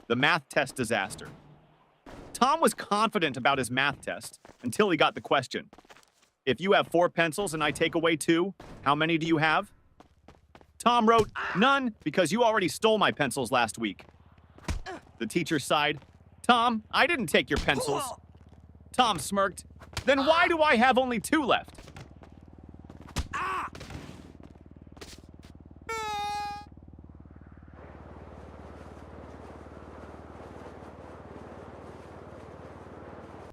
The math test disaster. Tom was confident about his math test until he got the question. If you have 4 pencils and I take away 2, how many do you have? Tom wrote, none, because you already stole my pencils last week. The teacher sighed. Tom, I didn't take your pencils. Tom smirked. Then why do I have only 2 left?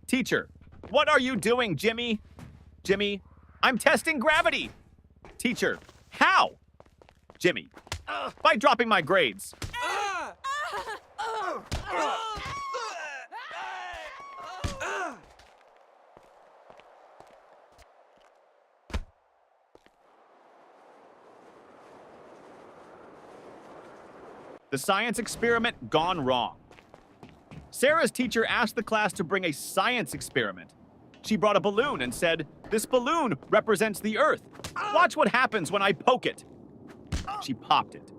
Teacher, what are you doing, Jimmy? Jimmy, I'm testing gravity. Teacher, how? Jimmy, by dropping my grades. The science experiment gone wrong. Sarah's teacher asked the class to bring a science experiment. She brought a balloon and said, "This balloon represents the Earth. Watch what happens when I poke it." She popped it.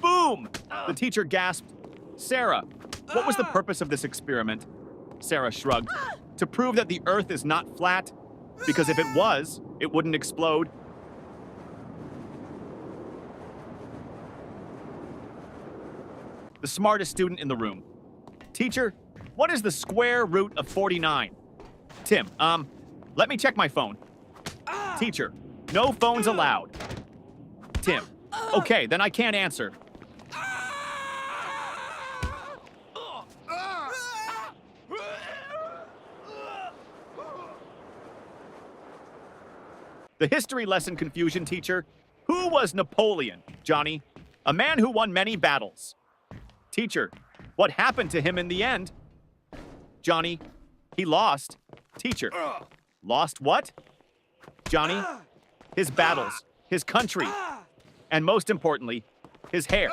Boom! The teacher gasped, "Sarah, what was the purpose of this experiment?" Sarah shrugged. "To prove that the Earth is not flat, because if it was, it wouldn't explode." The smartest student in the room. Teacher, what is the square root of 49? Tim, let me check my phone. Teacher, no phones allowed. Tim, okay, then I can't answer. The history lesson confusion teacher. Who was Napoleon, Johnny? A man who won many battles. Teacher, what happened to him in the end? Johnny, he lost. Teacher, lost what? Johnny, his battles, his country, and most importantly, his hair.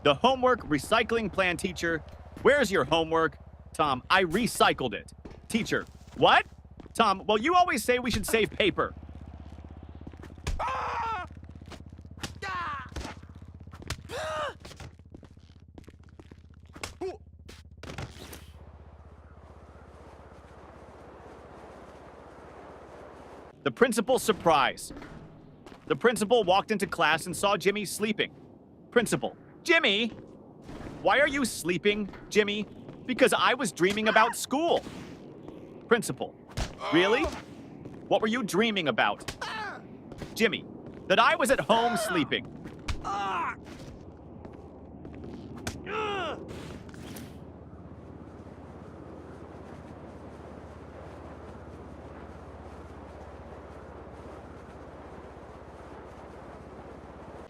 The homework recycling plan teacher. Where's your homework? Tom, I recycled it. Teacher, what? Tom, well, you always say we should save paper. The principal's surprise. The principal walked into class and saw Jimmy sleeping. Principal, Jimmy! Why are you sleeping, Jimmy? Because I was dreaming about school. Principal, really? What were you dreaming about? Jimmy, that I was at home sleeping.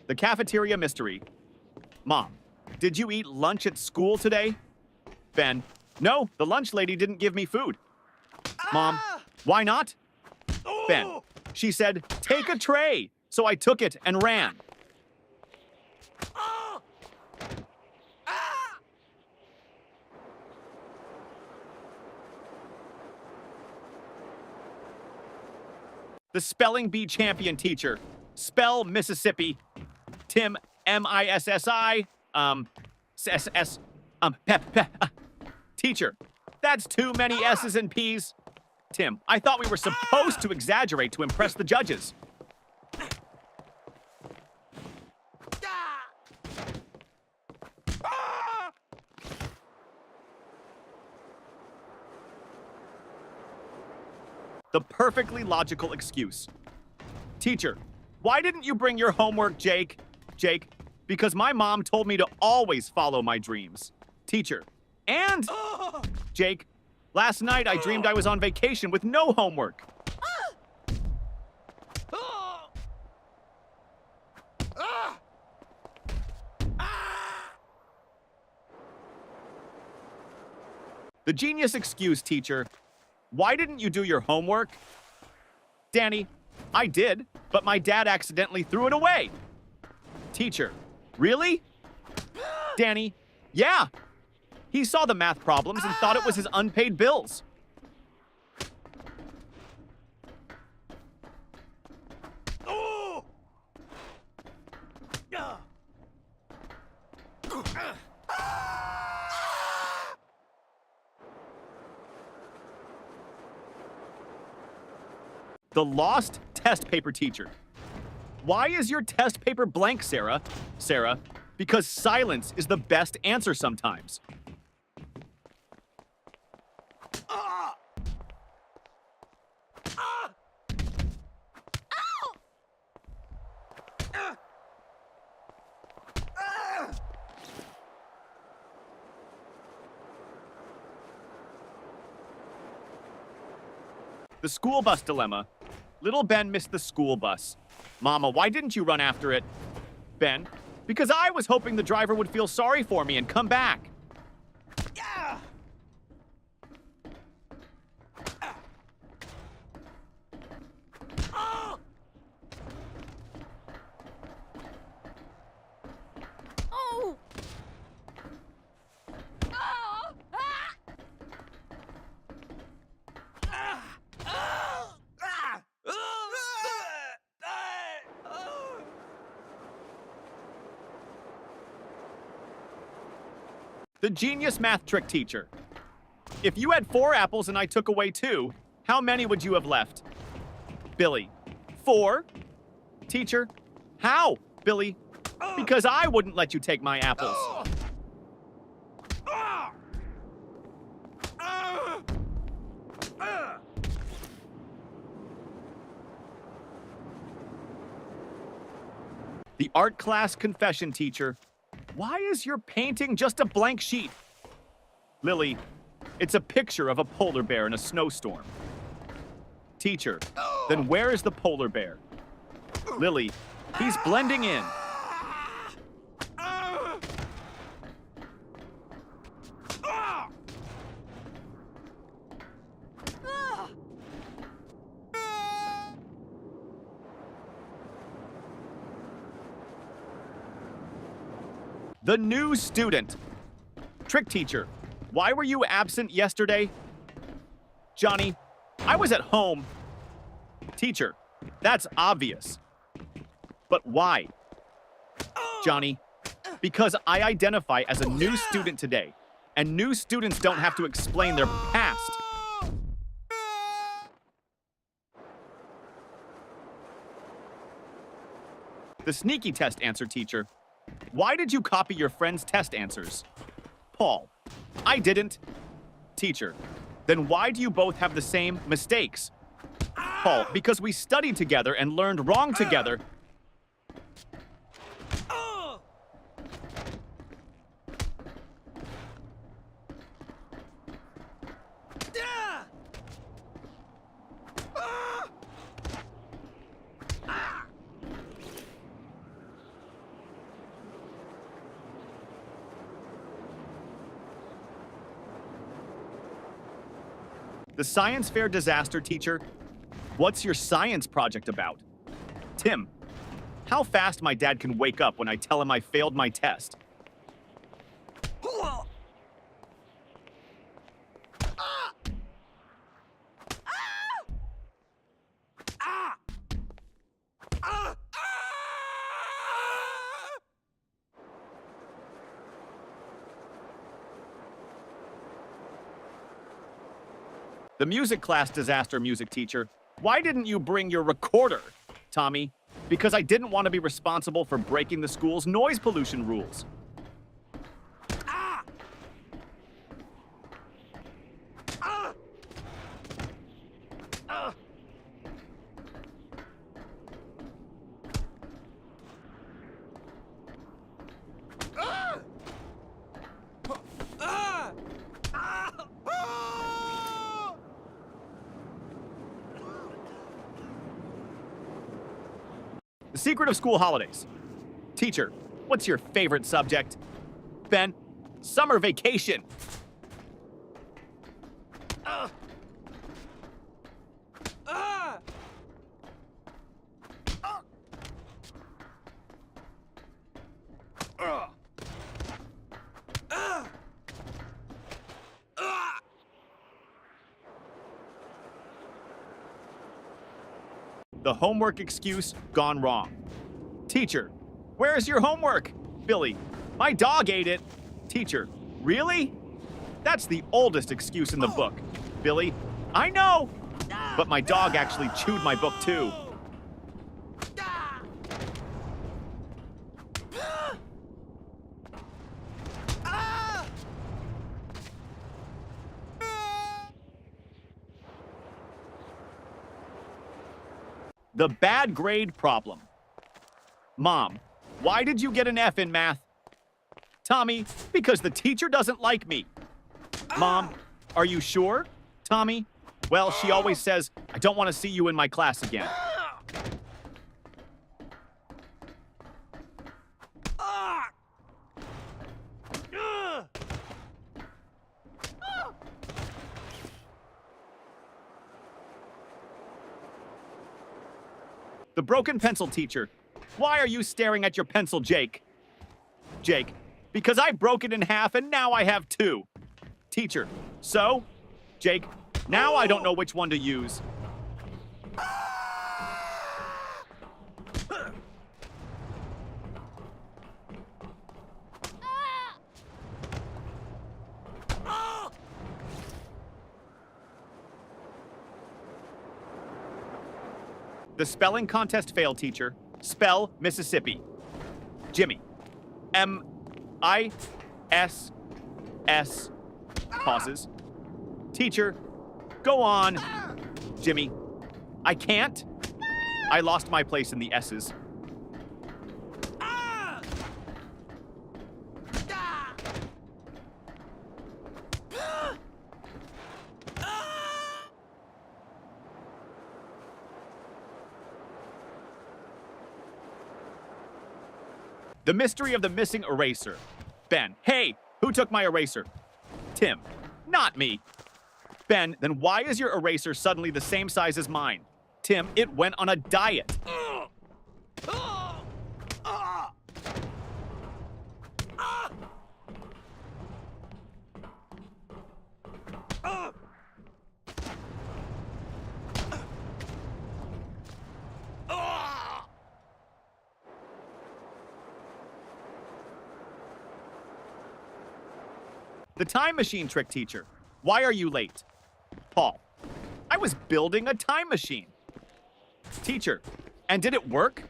The cafeteria mystery. Mom, did you eat lunch at school today? Ben, no, the lunch lady didn't give me food. Mom, why not? Ben, she said, take a tray. So I took it and ran. The spelling bee champion teacher. Spell Mississippi. Tim, M-I-S-S-I, S-S, Teacher, that's too many S's and P's. Tim, I thought we were supposed to exaggerate to impress the judges. The perfectly logical excuse. Teacher, why didn't you bring your homework, Jake? Jake, because my mom told me to always follow my dreams. Teacher, and Jake, last night I dreamed I was on vacation with no homework. The genius excuse, teacher. Why didn't you do your homework? Danny, I did, but my dad accidentally threw it away. Teacher, really? Danny, yeah. He saw the math problems and thought it was his unpaid bills. The lost test paper teacher. Why is your test paper blank, Sarah? Sarah, because silence is the best answer sometimes. The school bus dilemma. Little Ben missed the school bus. Mama, why didn't you run after it? Ben, because I was hoping the driver would feel sorry for me and come back. Yeah. Oh. Oh. The genius math trick teacher. If you had 4 apples and I took away 2, how many would you have left? Billy, 4? Teacher, how? Billy, because I wouldn't let you take my apples. The art class confession teacher. Why is your painting just a blank sheet? Lily, it's a picture of a polar bear in a snowstorm. Teacher, then where is the polar bear? Lily, he's blending in. The new student. Trick teacher, why were you absent yesterday? Johnny, I was at home. Teacher, that's obvious. But why? Johnny, because I identify as a new student today, and new students don't have to explain their past. The sneaky test answer teacher. Why did you copy your friend's test answers? Paul, I didn't. Teacher, then why do you both have the same mistakes? Paul, because we studied together and learned wrong together. The science fair disaster teacher. What's your science project about? Tim, how fast my dad can wake up when I tell him I failed my test. The music class disaster music teacher. Why didn't you bring your recorder? Tommy, because I didn't want to be responsible for breaking the school's noise pollution rules. The secret of school holidays. Teacher, what's your favorite subject? Ben, summer vacation. The homework excuse gone wrong. Teacher, where's your homework? Billy, my dog ate it. Teacher, really? That's the oldest excuse in the book. Billy, I know. But my dog actually chewed my book too. The bad grade problem. Mom, why did you get an F in math? Tommy, because the teacher doesn't like me. Mom, are you sure? Tommy, well, she always says, I don't want to see you in my class again. The broken pencil teacher. Why are you staring at your pencil, Jake? Jake, because I broke it in half and now I have two. Teacher, so? Jake, now I don't know which one to use. The spelling contest failed, teacher. Spell Mississippi. Jimmy. M-I-S-S. Pauses. Teacher, go on. Jimmy. I can't. I lost my place in the S's. The mystery of the missing eraser. Ben, hey, who took my eraser? Tim, not me. Ben, then why is your eraser suddenly the same size as mine? Tim, it went on a diet. The time machine trick teacher. Why are you late? Paul. I was building a time machine. Teacher. And did it work?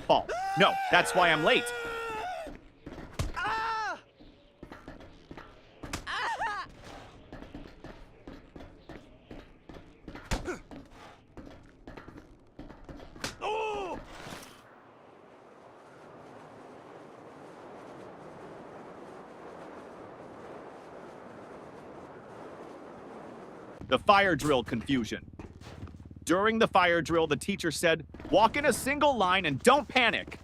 Paul. No, that's why I'm late. The fire drill confusion. During the fire drill, the teacher said, walk in a single line and don't panic.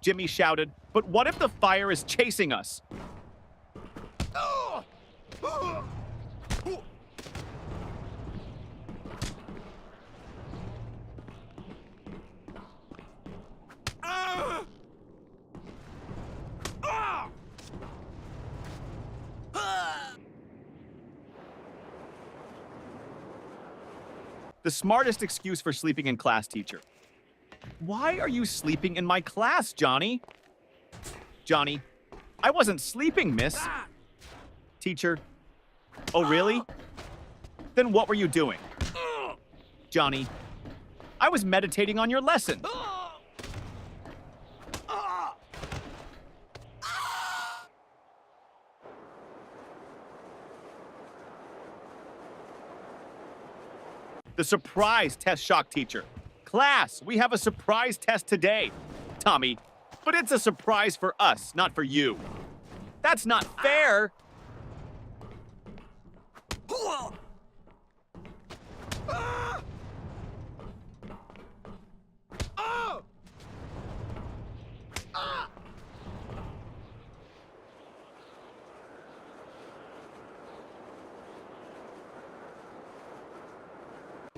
Jimmy shouted, but what if the fire is chasing us? The smartest excuse for sleeping in class, teacher. Why are you sleeping in my class, Johnny? Johnny, I wasn't sleeping, miss. Teacher, oh really? Then what were you doing? Johnny, I was meditating on your lesson. The surprise test shock teacher. Class, we have a surprise test today. Tommy, but it's a surprise for us, not for you. That's not fair.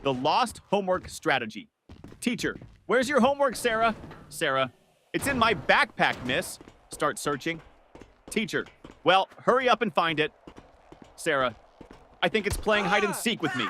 The lost homework strategy. Teacher, where's your homework, Sarah? Sarah, it's in my backpack, miss. Start searching. Teacher, well, hurry up and find it. Sarah, I think it's playing hide and seek with me.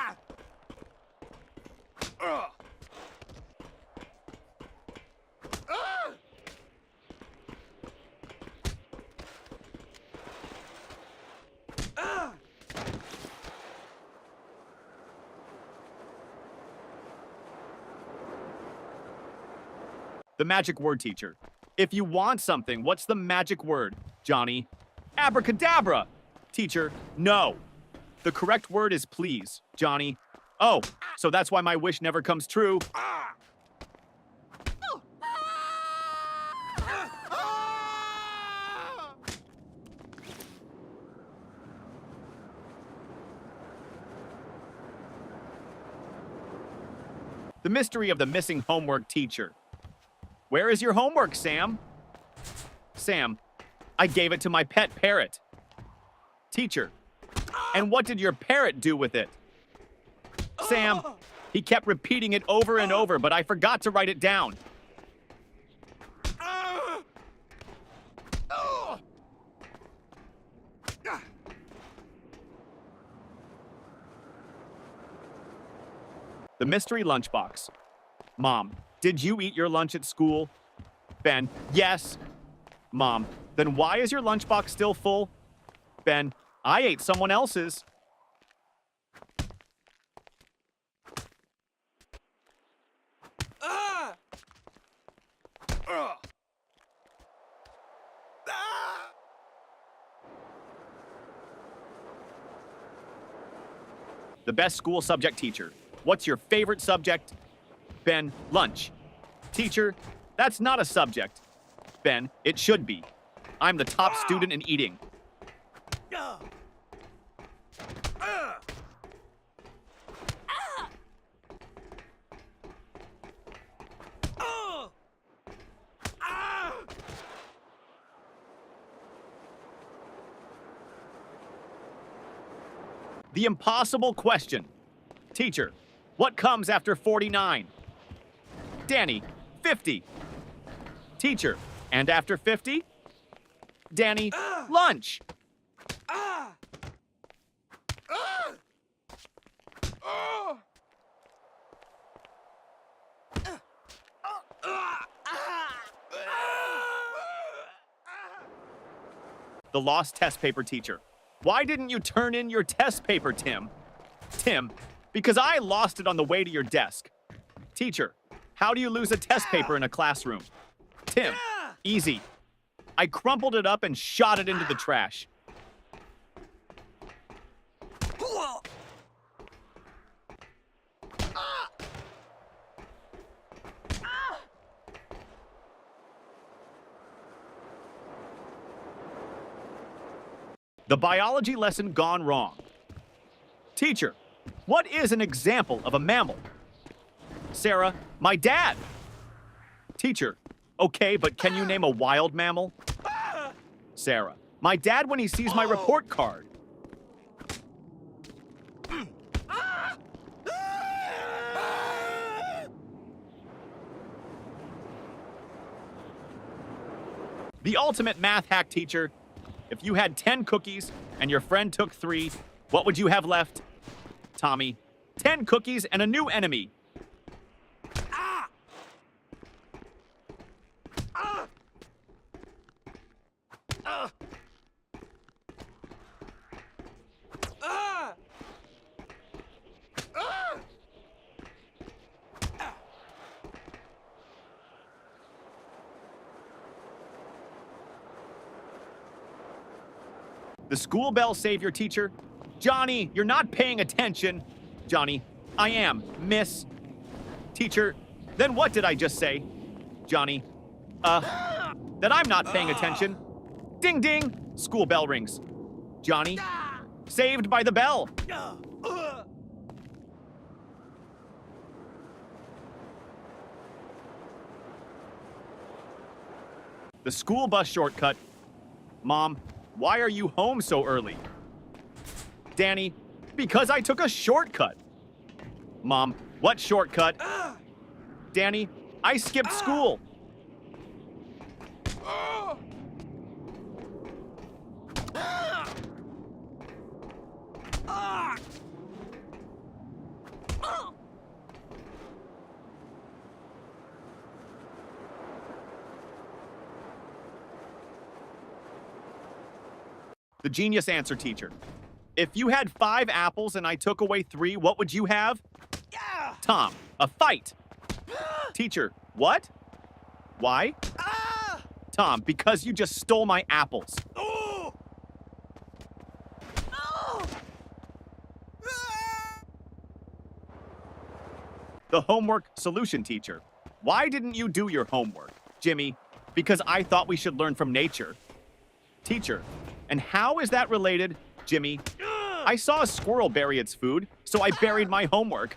The magic word, teacher. If you want something, what's the magic word, Johnny? Abracadabra! Teacher, no. The correct word is please, Johnny. Oh, so that's why my wish never comes true. The mystery of the missing homework teacher. Where is your homework, Sam? Sam, I gave it to my pet parrot. Teacher, and what did your parrot do with it? Sam, he kept repeating it over and over, but I forgot to write it down. The mystery lunchbox. Mom, did you eat your lunch at school? Ben, yes. Mom, then why is your lunchbox still full? Ben, I ate someone else's. The best school subject teacher. What's your favorite subject? Ben, lunch. Teacher, that's not a subject. Ben, it should be. I'm the top student in eating. The impossible question. Teacher, what comes after 49? Danny, 50. Teacher, and after 50? Danny, lunch. The lost test paper teacher. Why didn't you turn in your test paper, Tim? Tim, because I lost it on the way to your desk. Teacher, how do you lose a test paper in a classroom? Tim, easy. I crumpled it up and shot it into the trash. The biology lesson gone wrong. Teacher, what is an example of a mammal? Sarah, my dad. Teacher, okay, but can you name a wild mammal? Sarah, my dad when he sees my report card. The ultimate math hack teacher. If you had 10 cookies and your friend took 3, what would you have left? Tommy, 10 cookies and a new enemy. The school bell savior teacher. Johnny, you're not paying attention. Johnny, I am, miss. Teacher, then what did I just say? Johnny, that I'm not paying attention. Ding ding, school bell rings. Johnny, saved by the bell. The school bus shortcut. Mom, why are you home so early? Danny, because I took a shortcut. Mom, what shortcut? Danny, I skipped school. The genius answer teacher. If you had 5 apples and I took away 3, what would you have? Tom, a fight. Teacher, what? Why? Tom, because you just stole my apples. The homework solution teacher. Why didn't you do your homework? Jimmy, because I thought we should learn from nature. Teacher, and how is that related? Jimmy, I saw a squirrel bury its food, so I buried my homework.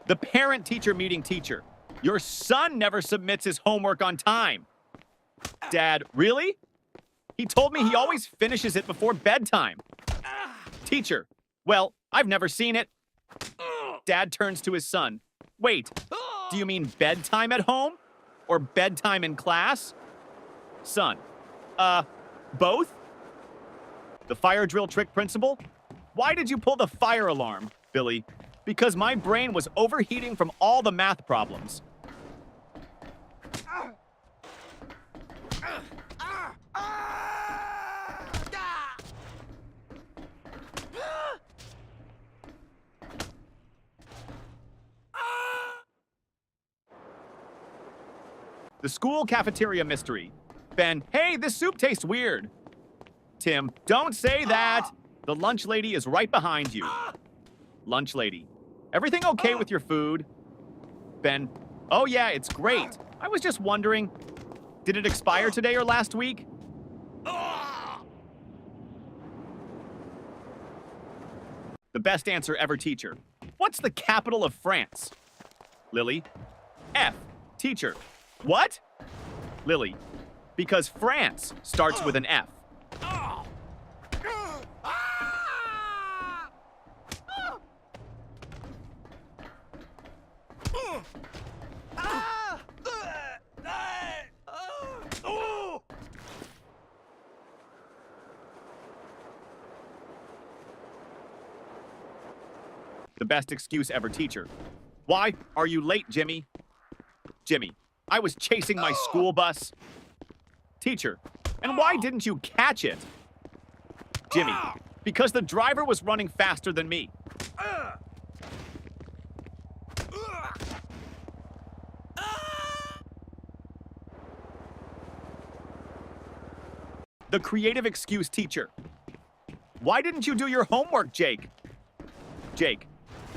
The parent-teacher meeting teacher. Your son never submits his homework on time. Dad, really? He told me he always finishes it before bedtime. Teacher, well, I've never seen it. Dad turns to his son. Wait, do you mean bedtime at home? Or bedtime in class? Son, both? The fire drill trick principal? Why did you pull the fire alarm, Billy? Because my brain was overheating from all the math problems. The school cafeteria mystery. Ben, hey, this soup tastes weird. Tim, don't say that. The lunch lady is right behind you. Lunch lady, everything okay with your food? Ben, oh yeah, it's great. I was just wondering, did it expire today or last week? The best answer ever teacher. What's the capital of France? Lily, F. Teacher, what? Lily, because France starts with an F. The best excuse ever teacher. Why are you late, Jimmy? Jimmy, I was chasing my school bus. Teacher, and why didn't you catch it? Jimmy, because the driver was running faster than me. The creative excuse teacher. Why didn't you do your homework, Jake? Jake,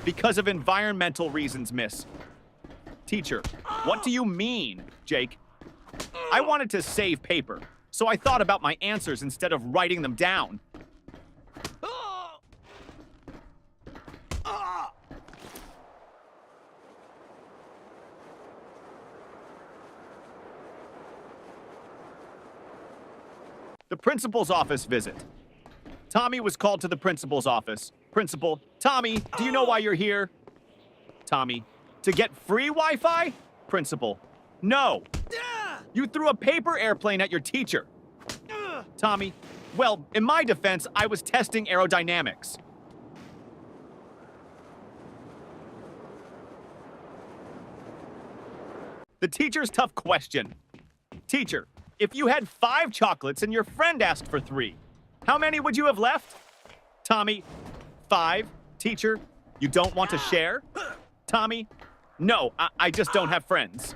because of environmental reasons, miss. Teacher, what do you mean, Jake? I wanted to save paper, so I thought about my answers instead of writing them down. The principal's office visit. Tommy was called to the principal's office. Principal, Tommy, do you know why you're here? Tommy, to get free Wi-Fi? Principal, no. You threw a paper airplane at your teacher. Tommy, well, in my defense, I was testing aerodynamics. The teacher's tough question. Teacher, if you had 5 chocolates and your friend asked for 3, how many would you have left? Tommy, 5. Teacher, you don't want to share? Tommy, no, I just don't have friends.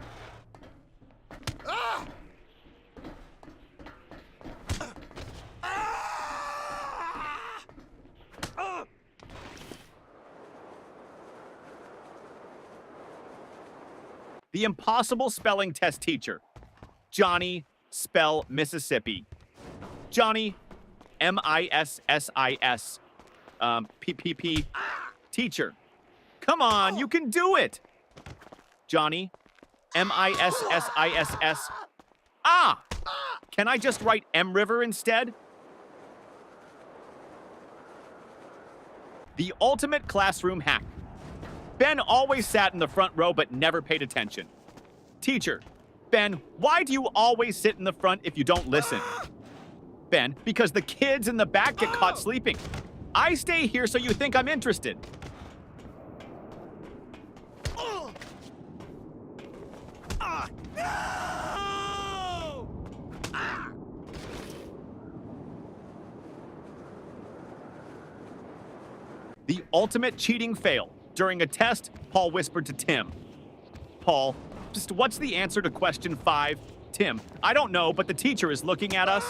The impossible spelling test teacher. Johnny, spell Mississippi. Johnny, M-I-S-S-I-S. P-P-P. Teacher, come on, you can do it. Johnny, M-I-S-S-I-S-S. Ah! Can I just write M River instead? The ultimate classroom hack. Ben always sat in the front row but never paid attention. Teacher, Ben, why do you always sit in the front if you don't listen? Ben, because the kids in the back get caught sleeping. I stay here so you think I'm interested. The ultimate cheating fail. During a test, Paul whispered to Tim. Paul, just what's the answer to question 5? Tim, I don't know, but the teacher is looking at us.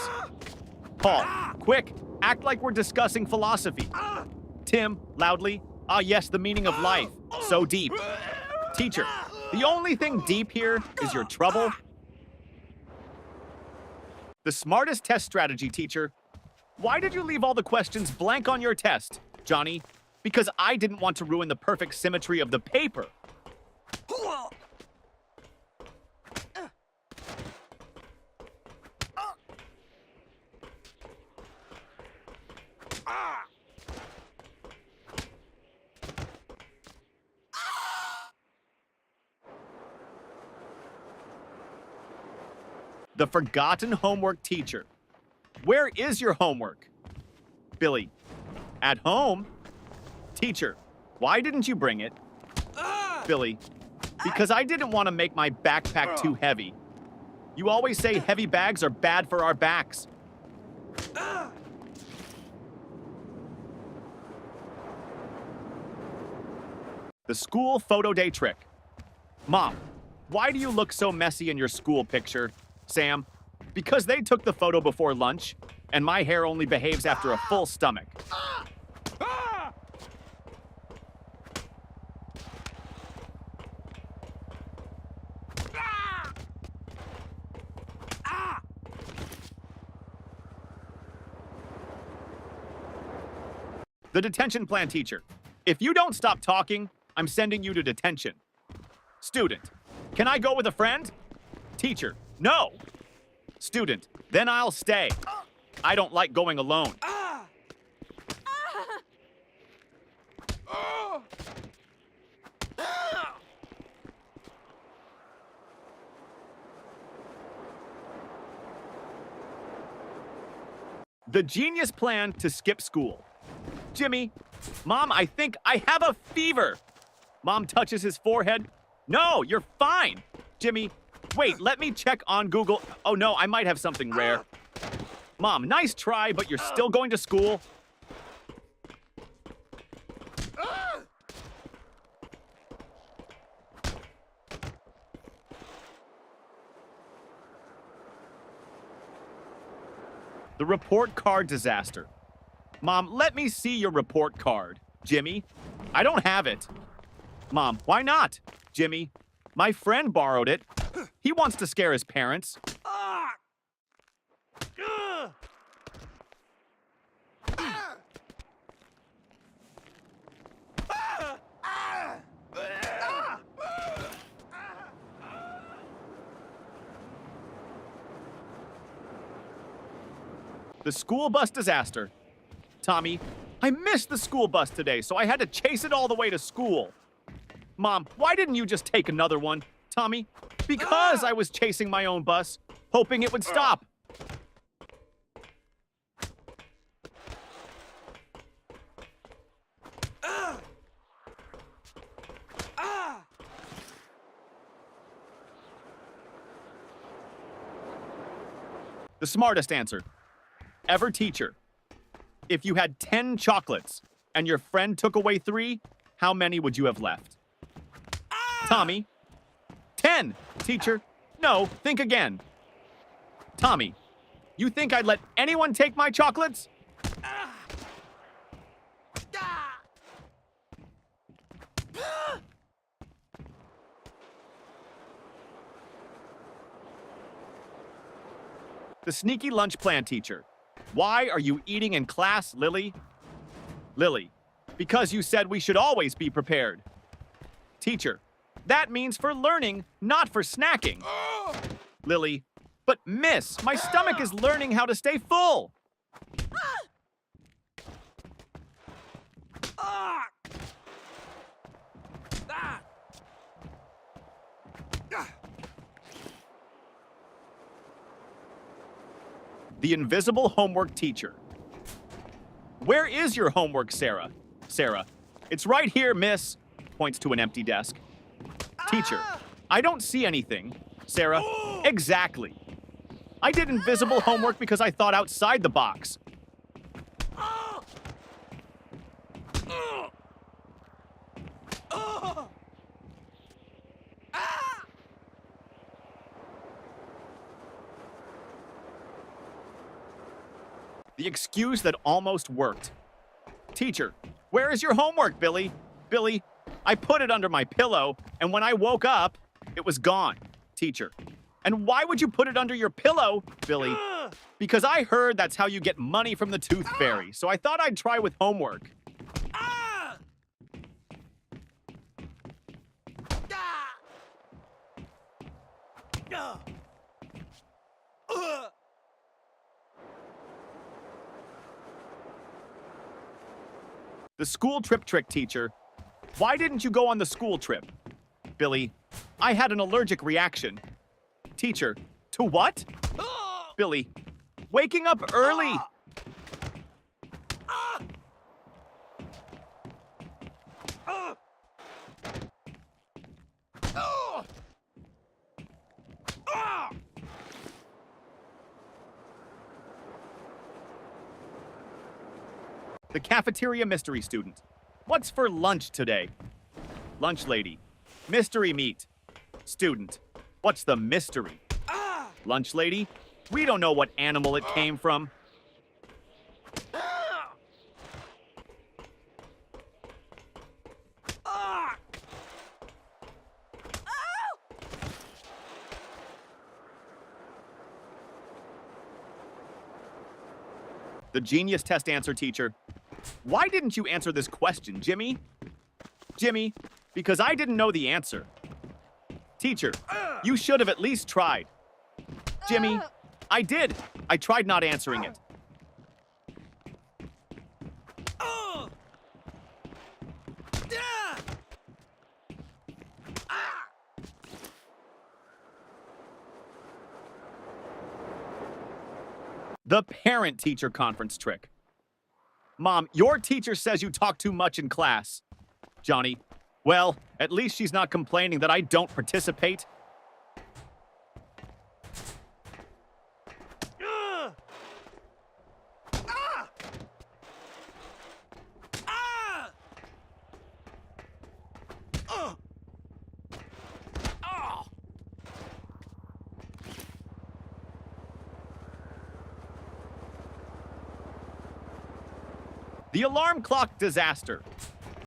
Paul, quick, act like we're discussing philosophy. Tim, loudly, ah yes, the meaning of life. So deep. Teacher, the only thing deep here is your trouble. The smartest test strategy, teacher. Why did you leave all the questions blank on your test, Johnny? Because I didn't want to ruin the perfect symmetry of the paper. The forgotten homework teacher. Where is your homework? Billy, at home? Teacher, why didn't you bring it? Billy, because I didn't want to make my backpack too heavy. You always say heavy bags are bad for our backs. The school photo day trick. Mom, why do you look so messy in your school picture? Sam, because they took the photo before lunch, and my hair only behaves after a full stomach. The detention plan teacher. If you don't stop talking, I'm sending you to detention. Student, can I go with a friend? Teacher, no. Student, then I'll stay. I don't like going alone. The genius plan to skip school. Jimmy, Mom, I think I have a fever. Mom touches his forehead. No, you're fine. Jimmy, wait, let me check on Google. Oh no, I might have something rare. Mom, nice try, but you're still going to school. The report card disaster. Mom, let me see your report card. Jimmy, I don't have it. Mom, why not? Jimmy, my friend borrowed it. He wants to scare his parents. The school bus disaster. Tommy, I missed the school bus today, so I had to chase it all the way to school. Mom, why didn't you just take another one? Tommy, because I was chasing my own bus, hoping it would stop. The smartest answer. Ever teacher. If you had 10 chocolates and your friend took away 3, how many would you have left? Tommy. 10, teacher. No, think again. Tommy, you think I'd let anyone take my chocolates? The sneaky lunch plan teacher. Why are you eating in class, Lily? Lily, because you said we should always be prepared. Teacher, that means for learning, not for snacking. Lily, but miss, my stomach is learning how to stay full. The invisible homework teacher. Where is your homework, Sarah? Sarah, it's right here, miss. Points to an empty desk. Teacher, I don't see anything. Sarah, exactly. I did invisible homework because I thought outside the box. The excuse that almost worked. Teacher, where is your homework, Billy? Billy, I put it under my pillow, and when I woke up, it was gone. Teacher, and why would you put it under your pillow, Billy? Because I heard that's how you get money from the Tooth Fairy, so I thought I'd try with homework. The school trip trick, teacher. Why didn't you go on the school trip? Billy, I had an allergic reaction. Teacher, to what? Billy, waking up early. The cafeteria mystery student. What's for lunch today? Lunch lady. Mystery meat. Student. What's the mystery? Lunch lady. We don't know what animal it came from. The genius test answer, teacher. Why didn't you answer this question, Jimmy? Jimmy, because I didn't know the answer. Teacher, you should have at least tried. Jimmy, I did. I tried not answering it. The parent-teacher conference trick. Mom, your teacher says you talk too much in class. Johnny, well, at least she's not complaining that I don't participate. The alarm clock disaster.